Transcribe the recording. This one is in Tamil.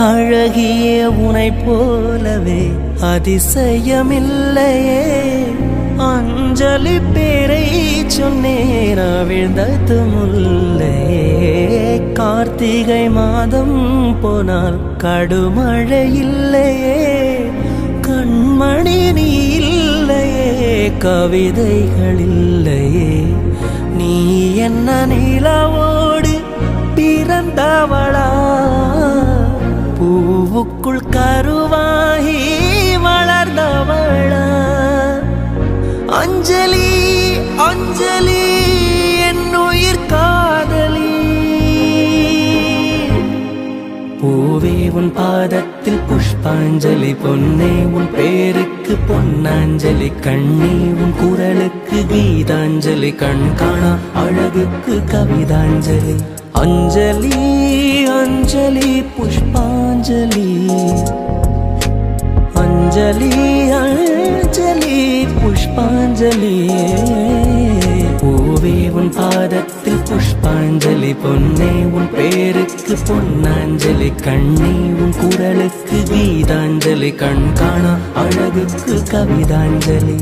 அழகிய உனை போலவே அதிசயமில்லையே. அஞ்சலி பேரை சொன்னேன் அவிழ்ந்தது முல்லையே. கார்த்திகை மாதம் போனால் கடுமழை இல்லையே. கண்மணி நீ இல்லையே, கவிதைகள் இல்லையே. நீ என்ன நிலவோடு பிறந்தவளா, பூவுக்குள் கருவாகி வளர்ந்தவளா? அஞ்சலி அஞ்சலி என் உயிர் காதலி. பூவே உன் பாதத்தில் புஷ்பாஞ்சலி, பொன்னே உன் பேருக்கு பொன்னாஞ்சலி, கண்ணே உன் குரலுக்கு கீதாஞ்சலி, கண் காணா அழகுக்கு கவிதாஞ்சலி. அஞ்சலி அஞ்சலி புஷ்பாஞ்சலி, அஞ்சலி அஞ்சலி புஷ்பாஞ்சலி. பூவே உன் பாதத்தில் புஷ்பாஞ்சலி, பொன்னே உன் பேருக்கு பொன்னாஞ்சலி, கண்ணே உன் குரலுக்கு கீதாஞ்சலி, கண் காணா அழகுக்கு கவிதாஞ்சலி.